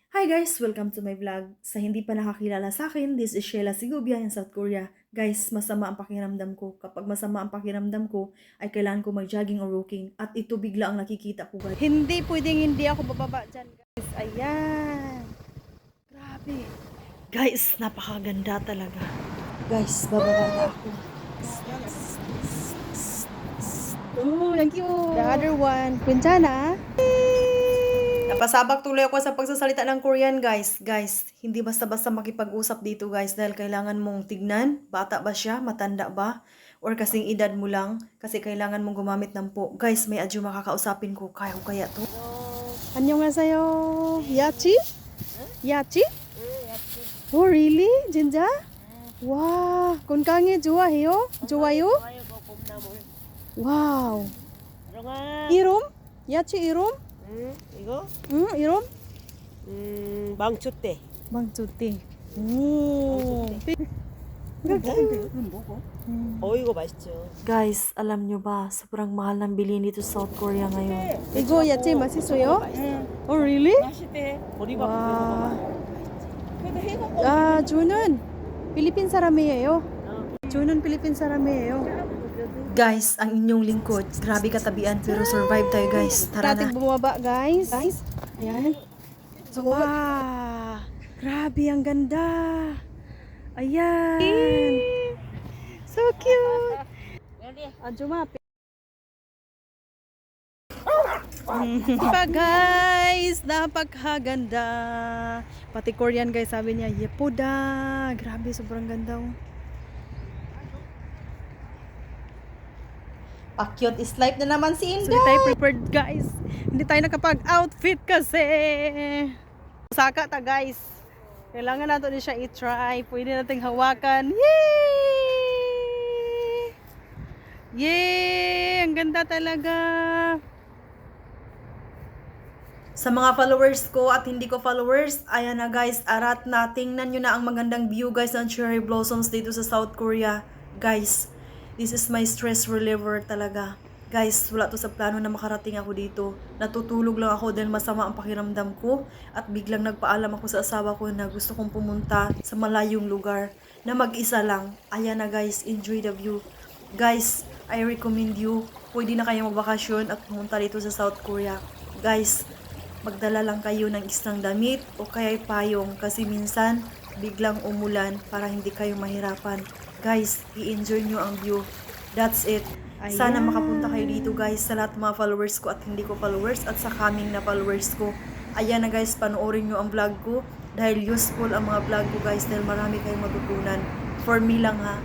Hi guys! Welcome to my vlog. Sa hindi pa nakakilala sa akin, this is Sheila Sigubia in South Korea. Guys, masama ang pakiramdam ko. Kapag masama ang pakiramdam ko, ay kailangan ko mag-jogging or walking. At ito bigla ang nakikita ko guys. Hindi pwedeng hindi ako bababa dyan guys. Ayan! Grabe! Guys, napakaganda talaga. Guys, bababa na ako. Oh, thank you! The other one. Kunsana. Napasabak tuloy ako sa pagsasalita ng Korean, guys. Guys, hindi basta-basta makipag-usap dito, guys, dahil kailangan mong tignan, bata ba siya, matanda ba, or kasing edad mo lang, kasi kailangan mong gumamit ng po. Guys, may adyo makakausapin ko. Kaya ko kaya to? 안녕하세요. 야치? 야치? Oh, really? 진짜? 와, 건강에 좋아해요? 좋아요? 와우. 이름? 야치 이름? 이거? 응, 이름? 망초대. 망조띠. 오. 이거 맛있죠. Guys, alam nyo ba, sobrang mahal ng bilhin dito sa South Korea ngayon. 이거 야채 맛있어요? Oh, really? 맛있대. 보리밥 와. 그래도 해갖고. 아, 저는 필리핀 사람이에요. 저는 필리핀 사람이에요. Guys, ang inyong lingkod, grabe katabian pero survive tayo guys. Tara na. Bumaba guys. Guys, ayan. Wow, grabe ang ganda. Ayan. So cute. Ajuma. Pa guys, napakaganda. Pati Korean guys, sabi niya, yepoda. Grabe, sobrang ganda. Pa-cute is life na naman si Inday. So, hindi tayo prepared guys. Hindi tayo nakapag-outfit kasi. Saka ta guys. Kailangan natin din siya i-try. Pwede nating hawakan. Yay! Yay! Ang ganda talaga. Sa mga followers ko at hindi ko followers, ayan na guys, arat na. Tingnan nyo na ang magandang view guys ng cherry blossoms dito sa South Korea. Guys, this is my stress reliever talaga. Guys, wala to sa plano na makarating ako dito. Natutulog lang ako dahil masama ang pakiramdam ko at biglang nagpaalam ako sa asawa ko na gusto kong pumunta sa malayong lugar na mag-isa lang. Ayan na guys, enjoy the view. Guys, I recommend you, pwede na kayong magbakasyon at pumunta dito sa South Korea. Guys, magdala lang kayo ng isang damit o kaya payong kasi minsan biglang umulan para hindi kayo mahirapan. Guys, i-enjoy nyo ang view. That's it. Sana makapunta kayo dito guys sa lahat mga followers ko at hindi ko followers at sa coming na followers ko. Ayan na guys, panoorin nyo ang vlog ko dahil useful ang mga vlog ko guys dahil marami kayong matutunan. For me lang ha.